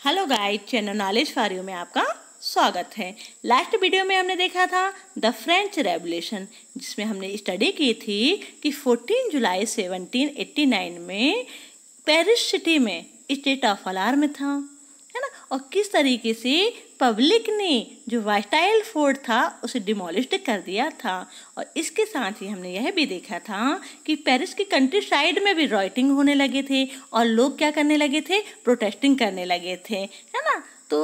Hello guys, channel knowledge for you में आपका स्वागत है। लास्ट वीडियो में हमने देखा था द फ्रेंच रेवोल्यूशन, जिसमें हमने स्टडी की थी कि 14 जुलाई 1789 में पेरिस सिटी में स्टेट ऑफ अलार्म था, है ना। और किस तरीके से पब्लिक ने जो वास्टाइल फोर्ट था उसे डिमोलिश्ड कर दिया था। और इसके साथ ही हमने यह भी देखा था कि पेरिस की कंट्री साइड में भी राइटिंग होने लगे थे और लोग क्या करने लगे थे, प्रोटेस्टिंग करने लगे थे, है ना। तो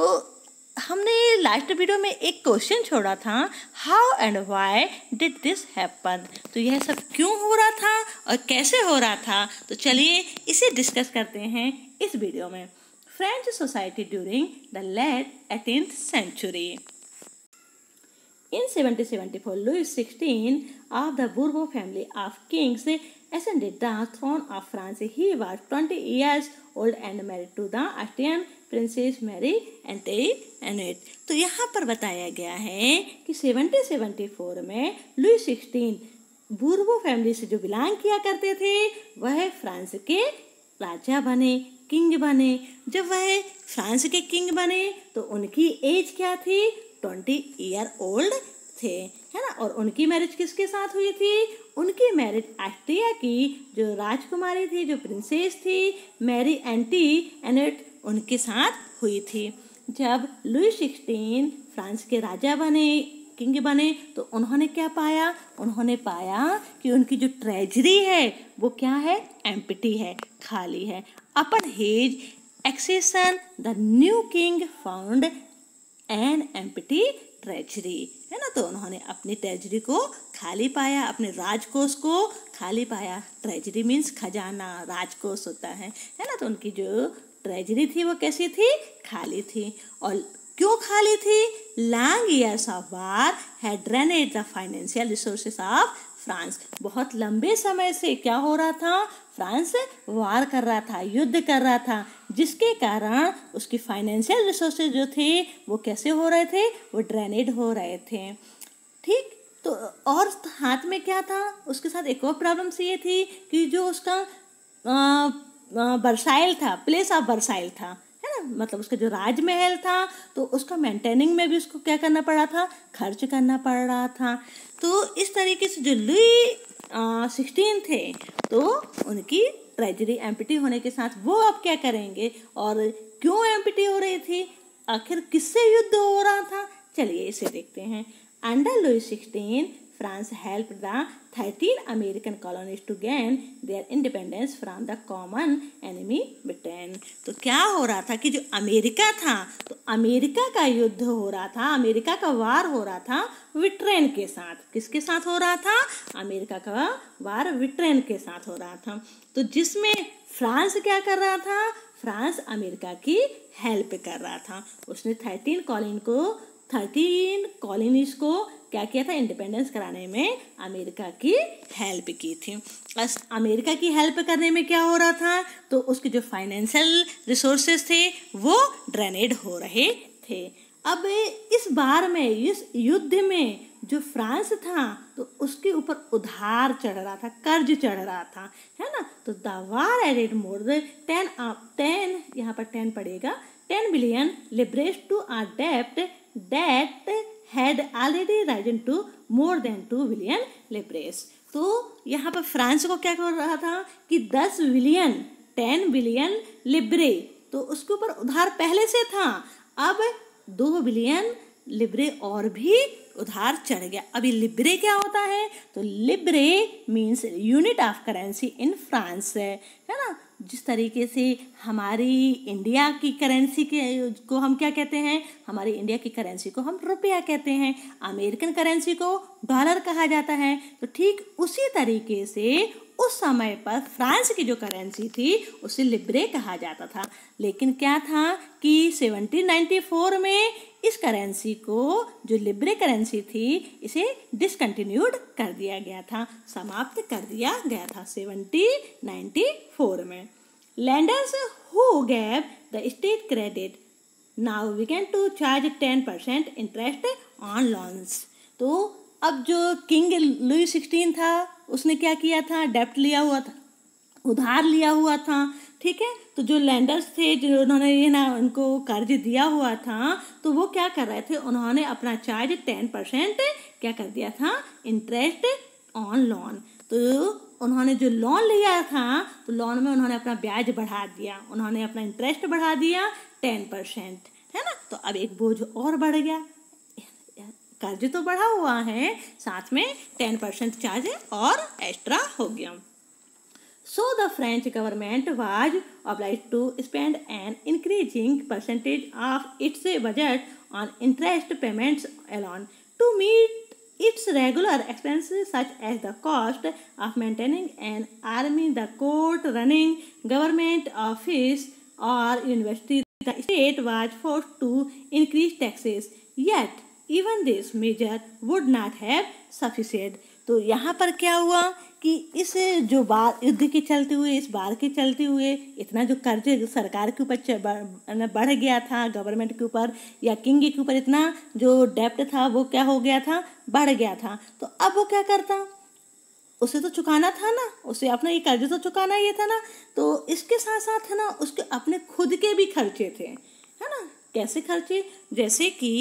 हमने लास्ट वीडियो में एक क्वेश्चन छोड़ा था, how and why did this happen. तो यह सब क्यों हो रहा था और कैसे हो रहा था, तो चलिए इसे डिस्कस करते हैं इस वीडियो में। French society during the late 18th century. In 1774, Louis XVI of the Bourbon family of kings ascended the throne of France. He was 20 years old and married to the Austrian Princess Mary Antoinette. तो यहाँ पर बताया गया है कि 1774 में Louis 16 बूर्बो family से जो बिलोंग किया करते थे वह फ्रांस के राजा बने, किंग बने। जब वह फ्रांस के किंग बने तो उनकी एज क्या थी, 20 ईयर ओल्ड थे, है ना। और उनकी मैरिज किसके साथ हुई थी, उनकी मैरिज ऑस्ट्रिया की जो राजकुमारी थी, जो प्रिंसेस थी, मैरी एंटोइनेट, उनके साथ हुई थी। जब लुई 16 फ्रांस के राजा बने, किंग बने, तो उन्होंने क्या पाया, उन्होंने पाया कि उनकी जो ट्रेजरी है वो क्या है, एम्प्टी है, खाली है। Upon his accession the new king found an empty treasury, है ना। तो उन्होंने अपनी ट्रेजरी को खाली पाया, अपने राजकोष को खाली पाया। ट्रेजरी मीन्स खजाना, राजकोष होता है ना। तो उनकी जो ट्रेजरी थी वो कैसी थी, खाली थी। और क्यों खाली थी, long years of war had drained the financial resources of France. बहुत लंबे समय से क्या हो रहा था, फ्रांस वार कर रहा था, युद्ध कर रहा था, जिसके कारण उसकी फाइनेंशियल रिसोर्सेज जो थे वो कैसे हो रहे थे, वो ड्रेनेड हो रहे थे। ठीक, तो और हाथ में क्या था, उसके साथ एक और प्रॉब्लम ये थी कि जो उसका वर्साइल था, प्लेस ऑफ वर्साइल था, है ना, मतलब उसका जो राजमहल था, तो उसका मेंटेनिंग में भी उसको क्या करना पड़ा था, खर्च करना पड़ रहा था। तो इस तरीके से जो लुई 16 थे तो उनकी ट्रेजरी एम्प्टी होने के साथ वो अब क्या करेंगे, और क्यों एम्प्टी हो रही थी, आखिर किससे युद्ध हो रहा था, चलिए इसे देखते हैं। Under Louis 16 France helped the 13 American colonies to gain their independence from the common enemy Britain. तो क्या हो रहा था कि जो अमेरिका था, तो अमेरिका का युद्ध हो रहा था, अमेरिका का वार हो रहा था ब्रिटेन के साथ। किसके साथ हो रहा था, अमेरिका का वार ब्रिटेन के साथ हो रहा था। तो जिसमें फ्रांस क्या कर रहा था, फ्रांस अमेरिका की हेल्प कर रहा था। उसने 13 कॉलोनीज को क्या किया था, इंडिपेंडेंस कराने में अमेरिका की हेल्प की थी। बस अमेरिका की हेल्प करने में क्या हो रहा था, तो उसके जो फाइनेंशियल रिसोर्सेज थे वो ड्रेनेड हो रहे थे। अब इस बार में, इस युद्ध में जो फ्रांस था तो उसके ऊपर उधार चढ़ रहा था, कर्ज चढ़ रहा था, है ना। तो the war added more than 10 यहाँ पर 10 पड़ेगा, 10 बिलियन लिबरेज टू अ डेब्ट that had already risen to more than 2 billion livres. तो यहाँ पर फ्रांस को क्या कर रहा था कि 10 बिलियन लिब्रे, तो उसके ऊपर उधार पहले से था, अब 2 बिलियन लिब्रे और भी उधार चढ़ गया। अभी लिब्रे क्या होता है, तो Libre means unit of currency in France, है ना। जिस तरीके से हमारी इंडिया की करेंसी को हम क्या कहते हैं, हमारी इंडिया की करेंसी को हम रुपया कहते हैं, अमेरिकन करेंसी को डॉलर कहा जाता है। तो ठीक उसी तरीके से उस समय पर फ्रांस की जो करेंसी थी उसे लिब्रे कहा जाता था। लेकिन क्या था कि 1794 में इस करेंसी को, जो लिब्रे करेंसी थी, इसे डिसकंटिन्यूड कर दिया गया था, समाप्त कर दिया गया था 1794 में। Lenders who gave the state credit now began to charge 10% interest on loans. तो अब जो किंग लुई 16 था उसने क्या किया था, डेब्ट लिया हुआ था, उधार लिया हुआ था, ठीक है। तो जो लैंडर्स थे, जो उन्होंने ये ना उनको कर्ज दिया हुआ था, तो वो क्या कर रहे थे, उन्होंने अपना चार्ज 10% क्या कर दिया था, इंटरेस्ट ऑन लोन। तो उन्होंने जो लोन लिया था, तो लोन में उन्होंने अपना ब्याज बढ़ा दिया, उन्होंने अपना इंटरेस्ट बढ़ा दिया 10%, है ना। तो अब एक बोझ और बढ़ गया, कर्ज तो बढ़ा हुआ है, साथ में 10% चार्ज और एक्स्ट्रा हो गया। So the French government was obliged to spend an increasing percentage of its budget on interest payments alone to meet its regular expenses such as the cost of maintaining an army, the court, running government office or university. The state was forced to increase taxes, yet even this measure would not have sufficed. तो यहाँ पर क्या हुआ कि इस जो बार युद्ध के चलते हुए, इस बार के चलते हुए इतना जो कर्ज सरकार के ऊपर बढ़ गया था, गवर्नमेंट के ऊपर या किंग के ऊपर इतना जो डेप्ट था वो क्या हो गया था, बढ़ गया था। तो अब वो क्या करता, उसे तो चुकाना था ना, उसे अपना ये कर्ज तो चुकाना ही था ना। तो इसके साथ साथ है ना उसके अपने खुद के भी खर्चे थे, है ना। कैसे खर्चे, जैसे कि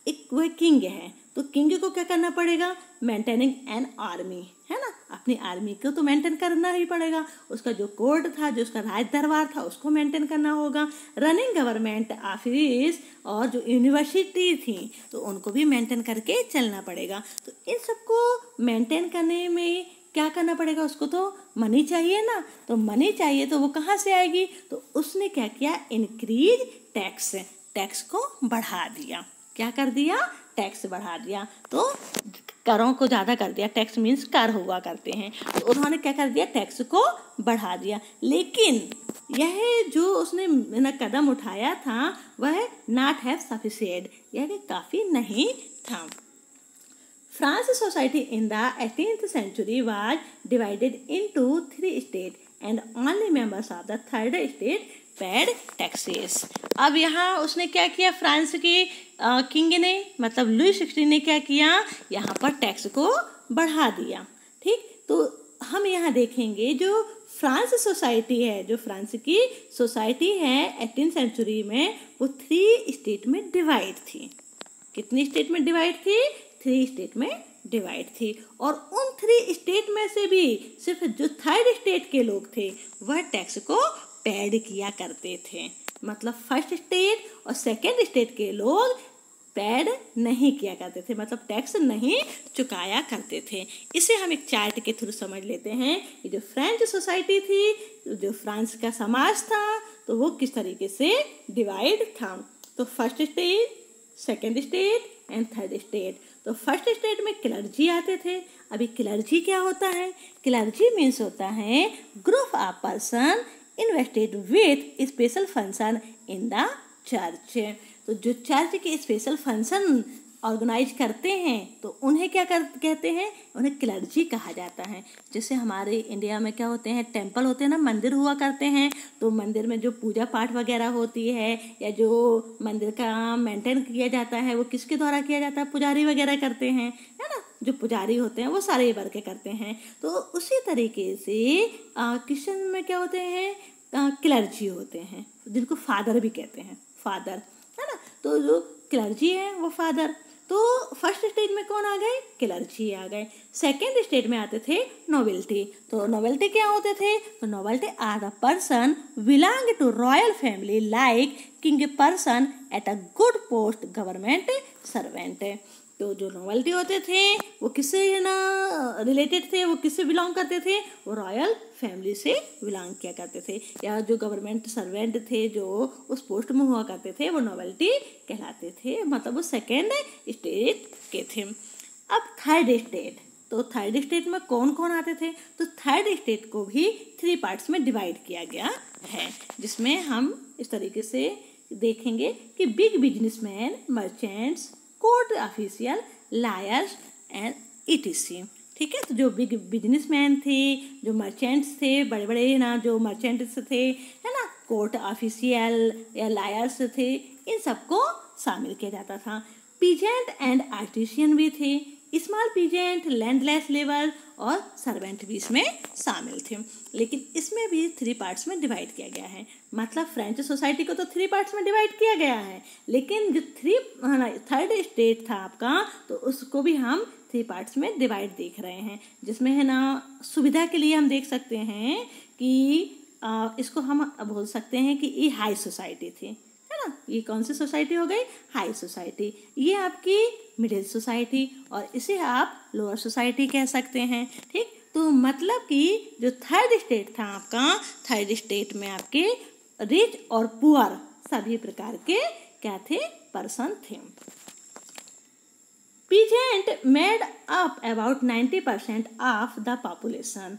एक वह किंग है, तो किंग को क्या करना पड़ेगा, मेंटेनिंग एन आर्मी, है ना, अपनी आर्मी को तो मेंटेन करना ही पड़ेगा। उसका जो कोर्ट था, जो उसका राज दरबार था, उसको मेंटेन करना होगा। रनिंग गवर्नमेंट ऑफिस और जो यूनिवर्सिटी थी, तो उनको भी मेंटेन करके चलना पड़ेगा। तो इन सबको मेंटेन करने में क्या करना पड़ेगा, उसको तो मनी चाहिए ना। तो मनी चाहिए तो वो कहाँ से आएगी, तो उसने क्या किया, इंक्रीज टैक्स, टैक्स को बढ़ा दिया। क्या कर दिया, टैक्स बढ़ा दिया। तो करों को ज़्यादा कर दिया, टैक्स मीन्स कर हुआ करते हैं, तो उन्होंने क्या कर दिया, टैक्स को बढ़ा दिया। लेकिन यह जो उसने ना कदम उठाया था वह नॉट हैव सफिशिएंट, यह काफ़ी नहीं था। France society in the 18th century was divided into 3 states and only members of the 3rd state paid taxes। अब यहाँ उसने क्या किया, फ्रांस की किंग ने मतलब लुई 16 ने क्या किया, यहाँ पर टैक्स को बढ़ा दिया। ठीक, तो हम यहाँ देखेंगे जो फ्रांस सोसाइटी है, जो फ्रांस की सोसाइटी है 18th सेंचुरी में, वो 3 स्टेट में डिवाइड थी। कितनी स्टेट में डिवाइड थी, 3 स्टेट में डिवाइड थी। और उन 3 स्टेट में से भी सिर्फ जो 3rd स्टेट के लोग थे वह टैक्स को पेड किया करते थे। मतलब 1st स्टेट और 2nd स्टेट के लोग पेड नहीं किया करते थे, मतलब टैक्स नहीं चुकाया करते थे। इसे हम एक चार्ट के थ्रू समझ लेते हैं कि जो फ्रेंच सोसाइटी थी, जो फ्रांस का समाज था, तो वो किस तरीके से डिवाइड था। तो 1st state, 2nd state and 3rd state. तो 1st स्टेट में क्लर्जी आते थे। अभी क्लर्जी क्या होता है, क्लर्जी मीन्स होता है group of person invested with special function in the church. तो जो चर्च के स्पेशल फंक्शन ऑर्गेनाइज करते हैं तो उन्हें क्या कहते हैं, उन्हें क्लर्जी कहा जाता है। जैसे हमारे इंडिया में क्या होते हैं, टेम्पल होते हैं ना, मंदिर हुआ करते हैं, तो मंदिर में जो पूजा पाठ वगैरह होती है या जो मंदिर का मेंटेन किया जाता है वो किसके द्वारा किया जाता है, पुजारी वगैरह करते हैं, है ना। जो पुजारी होते हैं वो सारे वर्क करते हैं। तो उसी तरीके से क्रिश्चियन में क्या होते हैं, क्लर्जी होते हैं, जिनको फादर भी कहते हैं, फादर, है ना। तो जो क्लर्जी है वो फादर। तो 1st स्टेट में कौन आ गए, क्लर्जी आ गए। 2nd स्टेट में आते थे नोबेल्टी। तो नोबेल्टी क्या होते थे, तो nobility are the person belong to royal family like king person at a good post government servant. तो जो नोबेल्टी होते थे वो किससे ना रिलेटेड थे, वो किससे बिलोंग करते थे, वो रॉयल फैमिली से बिलोंग किया करते थे, या जो गवर्नमेंट सर्वेंट थे जो उस पोस्ट में हुआ करते थे वो नोबेल्टी कहलाते थे, मतलब वो 2nd स्टेट के थे। अब 3rd स्टेट, तो 3rd स्टेट में कौन कौन आते थे, तो 3rd स्टेट को भी 3 पार्ट्स में डिवाइड किया गया है, जिसमें हम इस तरीके से देखेंगे कि big businessman, merchants, court official, lawyers and ETC। ठीक है, तो जो बिग बिजनेसमैन थे, जो मर्चेंट्स थे, बड़े बड़े ना जो मर्चेंट्स थे, है ना, कोर्ट ऑफिशियल या लायर्स थे, इन सबको शामिल किया जाता था। पीजेंट एंड आर्टिशियन भी थे, स्मॉल पीजेंट, लैंडलेस लेबर और सर्वेंट भी इसमें शामिल थे। लेकिन इसमें भी 3 पार्ट्स में डिवाइड किया गया है। मतलब फ्रेंच सोसाइटी को तो 3 पार्ट्स में डिवाइड किया गया है, लेकिन जो थर्ड स्टेट था आपका, तो उसको भी हम 3 पार्ट्स में डिवाइड देख रहे हैं। जिसमें है ना, सुविधा के लिए हम देख सकते हैं कि इसको हम बोल सकते हैं कि ये हाई सोसाइटी थी, है ना। ये कौन सी सोसाइटी हो गई? High society. ये आपकी मिडिल सोसाइटी, और इसे आप लोअर सोसाइटी कह सकते हैं। ठीक, तो मतलब कि जो थर्ड स्टेट था आपका, थर्ड स्टेट में आपके रिच और पुअर सभी प्रकार के क्या थे? पर्सन थे। Peasant made up about 90% of the population.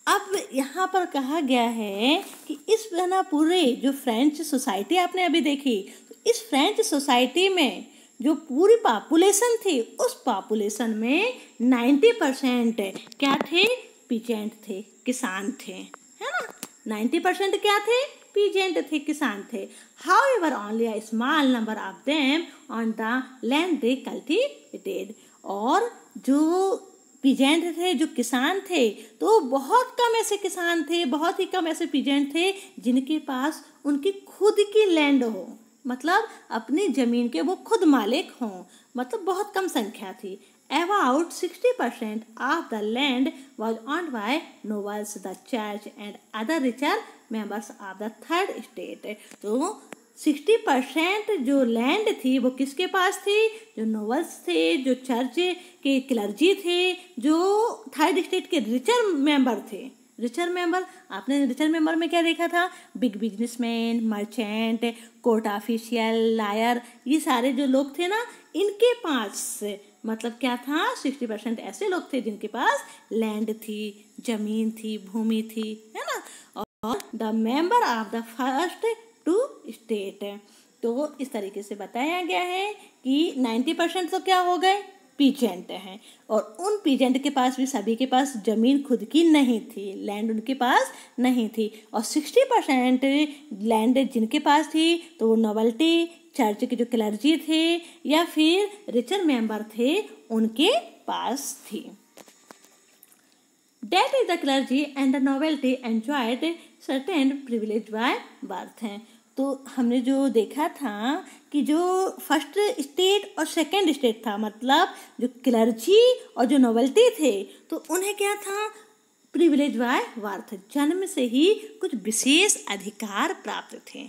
अब यहाँ पर कहा गया है कि इस ना पूरे जो फ्रेंच सोसाइटी आपने अभी देखी, तो इस फ्रेंच सोसाइटी में जो पूरी पॉपुलेशन थी, उस पॉपुलेशन में 90% क्या थे? पीजेंट थे, किसान थे, है ना। 90% क्या थे? पीजेंट थे, किसान थे। However, only a small number of them on the land they cultivated। और जो पीजेंट थे, जो किसान थे, तो बहुत कम ऐसे किसान थे, बहुत ही कम ऐसे पीजेंट थे जिनके पास उनकी खुद की लैंड हो, मतलब अपनी जमीन के वो खुद मालिक हों। मतलब बहुत कम संख्या थी। About 60% of the land was owned by nobles, the church and other richer members of the third state। तो 60% जो लैंड थी वो किसके पास थी? जो नोबल्स थे, जो चर्च के क्लर्जी थे, जो थर्ड स्टेट के रिचर मेंबर थे। रिचर मेंबर, आपने रिचर मेंबर में क्या देखा था? Big businessman, merchant, court official, lawyer, ये सारे जो लोग थे ना, इनके पास मतलब क्या था? 60% ऐसे लोग थे जिनके पास लैंड थी, जमीन थी, भूमि थी, है ना। और the member of the first two state. तो इस तरीके से बताया गया है कि 90% तो क्या हो गए? पीजेंट हैं। और उन पीजेंट के पास भी सभी के पास जमीन खुद की नहीं थी, लैंड उनके पास नहीं थी। और 60% लैंड जिनके पास थी, तो वो नोबल्टी, चर्च के जो क्लर्जी थे या फिर रिचर मेंबर थे, उनके पास थी। That is the clergy and the nobility enjoyed certain privilege by birth हैं। तो हमने जो देखा था कि जो फर्स्ट स्टेट और सेकंड स्टेट था, मतलब जो क्लर्जी और जो नोबल्टी थे, तो उन्हें क्या था? प्रिविलेज बाय बर्थ, जन्म से ही कुछ विशेष अधिकार प्राप्त थे।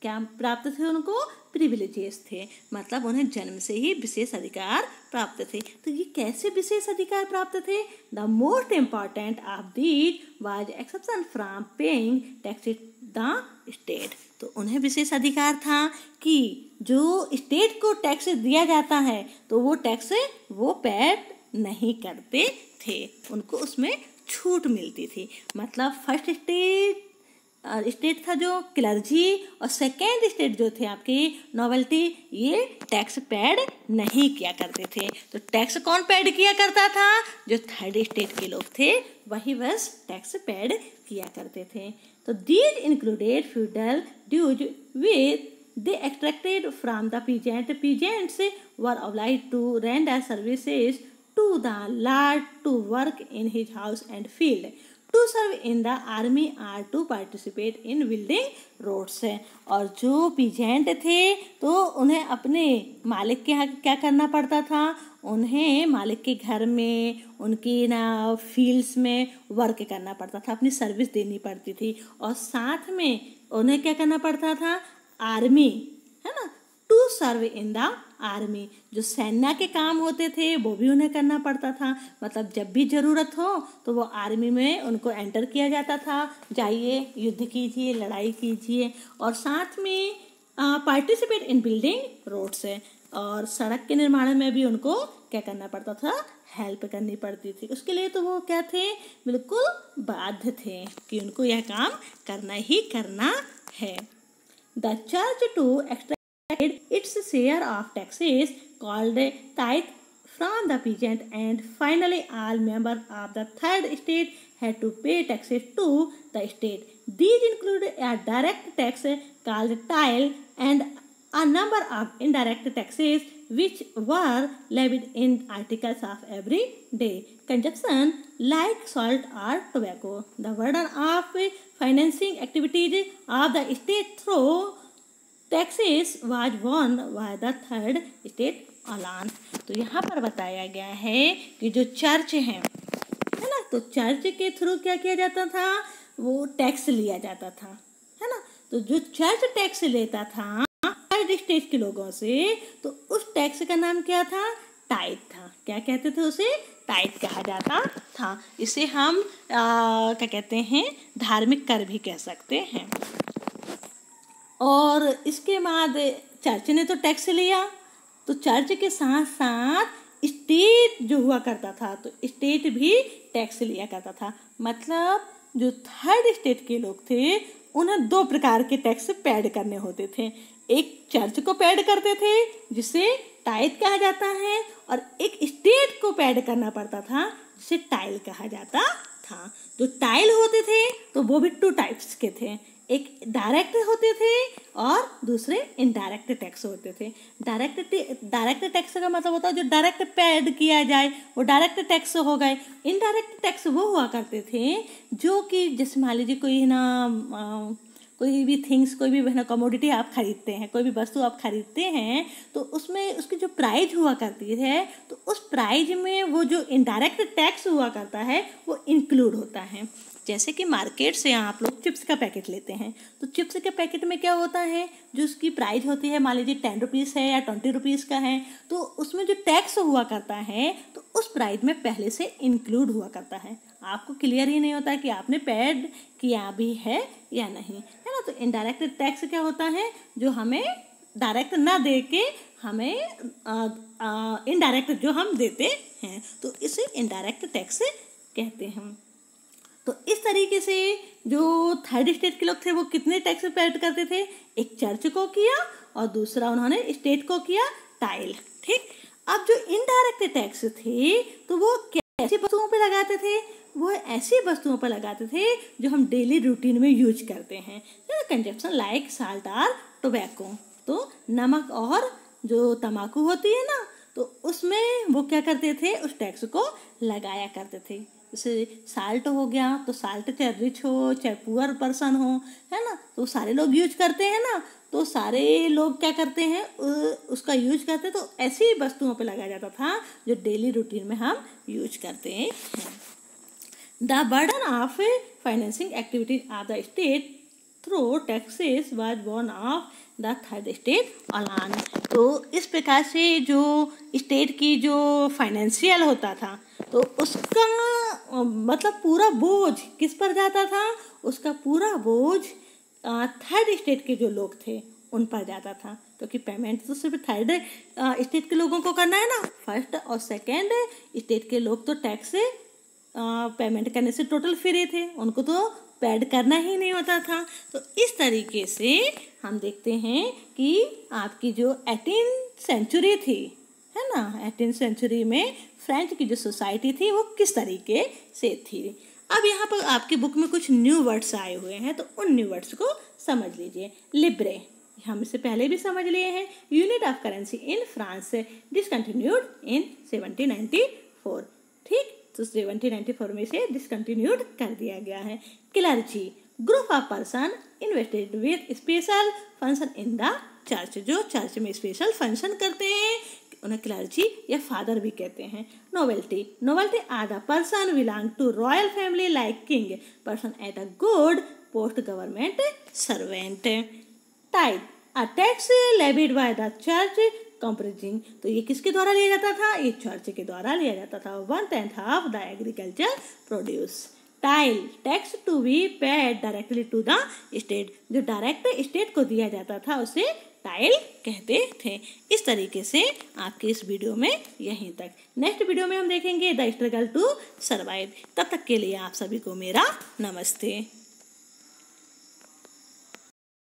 क्या प्राप्त थे उनको? प्रिविलेजेस थे, मतलब उन्हें जन्म से ही विशेष अधिकार प्राप्त थे। तो ये कैसे विशेष अधिकार प्राप्त थे? The most important of these was exception from paying taxes the state. तो उन्हें विशेष अधिकार था कि जो स्टेट को टैक्स दिया जाता है, तो वो टैक्स वो पेड नहीं करते थे, उनको उसमें छूट मिलती थी। मतलब फर्स्ट स्टेट था जो क्लर्जी, और सेकेंड स्टेट जो थे आपकी नोबल्टी, ये टैक्स पेड नहीं किया करते थे। तो टैक्स कौन पेड किया करता था? जो थर्ड स्टेट के लोग थे, वही बस टैक्स पेड किया करते थे। तो these included feudal dues with they extracted from the peasant. Peasants were obliged to render services to the lord, to work in his house and field, to serve in the army or to participate in building roads। और जो peasant थे, तो उन्हें अपने मालिक के यहाँ क्या करना पड़ता था? उन्हें मालिक के घर में, उनकी ना फील्ड्स में वर्क करना पड़ता था, अपनी सर्विस देनी पड़ती थी। और साथ में उन्हें क्या करना पड़ता था? आर्मी, है ना, to serve in the army, जो सेना के काम होते थे वो भी उन्हें करना पड़ता था। मतलब जब भी ज़रूरत हो तो वो आर्मी में उनको एंटर किया जाता था, जाइए युद्ध कीजिए, लड़ाई कीजिए। और साथ में पार्टिसिपेट इन बिल्डिंग रोड्स है, और सड़क के निर्माण में भी उनको क्या करना पड़ता था? हेल्प करनी पड़ती थी। उसके लिए तो वो क्या थे? बिल्कुल बाध्य थे कि उनको यह काम करना ही करना है। The church too extracted its share of taxes called tithe from the peasant, and finally all members of the third state had to pay taxes to the state. These include a direct tax called tille and a number of indirect taxes which were levied in articles of every day consumption like salt or tobacco. The burden of financing activities of the state through taxes was borne by the third state alone. तो यहाँ पर बताया गया है कि जो church है ना, तो चर्च के थ्रू क्या किया जाता था, वो टैक्स लिया जाता था, है ना। तो जो चर्च टैक्स लेता था थर्ड स्टेट के लोगों से, तो उस टैक्स का नाम क्या था, टाइट था। क्या कहते थे उसे, टाइट कहा जाता था। इसे हम क्या कहते हैं, धार्मिक कर भी कह सकते हैं। और इसके बाद चर्च ने तो टैक्स लिया, तो चर्च के साथ साथ स्टेट जो हुआ करता था, तो स्टेट भी टैक्स लिया करता था। मतलब जो थर्ड स्टेट के लोग थे उन्हें दो प्रकार के टैक्स पेड करने होते थे। एक चर्च को पेड करते थे जिसे टाइथ कहा जाता है, और एक स्टेट को पेड करना पड़ता था जिसे टाइल कहा जाता था। जो टाइल होते थे तो वो भी टू टाइप्स के थे, एक डायरेक्ट होते थे और दूसरे इनडायरेक्ट टैक्स होते थे। डायरेक्ट टैक्स का मतलब होता है जो डायरेक्ट पेड किया जाए वो डायरेक्ट टैक्स हो गए। इनडायरेक्ट टैक्स वो हुआ करते थे जो कि जैसे मान लीजिए कोई ना कोई भी थिंग्स, कोई भी ना कमोडिटी आप खरीदते हैं, कोई भी वस्तु आप खरीदते हैं, तो उसमें उसकी जो प्राइस हुआ करती है, तो उस प्राइस में वो जो इनडायरेक्ट टैक्स हुआ करता है वो इंक्लूड होता है। जैसे कि मार्केट से आप लोग चिप्स का पैकेट लेते हैं, तो चिप्स के पैकेट में क्या होता है, जो उसकी प्राइस होती है मान लीजिए 10 रुपीज़ है या 20 रुपीज़ का है, तो उसमें जो टैक्स हुआ करता है तो उस प्राइस में पहले से इंक्लूड हुआ करता है। आपको क्लियर ही नहीं होता कि आपने पेड किया भी है या नहीं, है ना। तो इनडायरेक्ट टैक्स क्या होता है, जो हमें डायरेक्ट ना दे के हमें इनडायरेक्ट जो हम देते हैं, तो इसे इनडायरेक्ट टैक्स कहते हैं। तो इस तरीके से जो थर्ड स्टेट के लोग थे वो कितने टैक्स पेड करते थे, एक चर्च को किया और दूसरा उन्होंने स्टेट को किया टाइल, ठीक। अब जो इनडायरेक्ट टैक्स थे तो वो कैसी वस्तुओं पे लगाते थे, वो ऐसी वस्तुओं पर लगाते थे जो हम डेली रूटीन में यूज करते हैं, कंजप्शन लाइक साल्ट और टोबैको। तो नमक और जो तम्बाकू होती है ना, तो उसमें वो क्या करते थे, उस टैक्स को लगाया करते थे। जैसे साल्ट हो गया, तो साल्ट चाहे रिच हो चाहे पुअर पर्सन हो, है ना, तो सारे लोग यूज करते हैं ना, तो सारे लोग क्या करते हैं उसका यूज करते हैं। तो ऐसी वस्तुओं पे लगाया जाता था जो डेली रूटीन में हम यूज करते हैं। The burden of financing activities of the state through taxes was borne of the third state alone. तो इस प्रकार से जो स्टेट की जो फाइनेंशियल होता था, तो उसका मतलब पूरा बोझ किस पर जाता था, उसका पूरा बोझ थर्ड स्टेट के जो लोग थे उन पर जाता था, क्योंकि पेमेंट तो सिर्फ थर्ड स्टेट के लोगों को करना है ना। फर्स्ट और सेकेंड स्टेट के लोग तो टैक्स पेमेंट करने से टोटल फ्री थे, उनको तो पेड करना ही नहीं होता था। तो इस तरीके से हम देखते हैं कि आपकी जो 18th सेंचुरी थी, है ना, 18th सेंचुरी में फ्रेंच की जो सोसाइटी थी वो किस तरीके से थी। अब यहाँ पर आपकी बुक में कुछ न्यू वर्ड्स आए हुए हैं, तो उन न्यू वर्ड्स को समझ लीजिए। लिब्रे हम इससे पहले भी समझ लिए हैं। Unit of currency in France discontinued in 1794, ठीक। तो 1794 में से डिसकंटिन्यूड कर दिया गया है। Clergy group of person invested with special function in the church, जो चर्च में स्पेशल फंक्शन करते हैं उन्हें क्लर्जी या फादर भी कहते हैं। Nobility are the person belong to royal family like king, person at a good post government servant. Tithe a tax levied by the church comprising, तो ये किसके द्वारा लिया जाता था, ये चर्च के द्वारा लिया जाता था। 1/10 of the agriculture produce. Taille tax to be paid directly to the state, जो डायरेक्ट स्टेट को दिया जाता था उसे टाइल कहते थे। इस तरीके से आपके इस वीडियो में यहीं तक। नेक्स्ट वीडियो में हम देखेंगे द स्ट्रगल टू सर्वाइव। तब तक के लिए आप सभी को मेरा नमस्ते।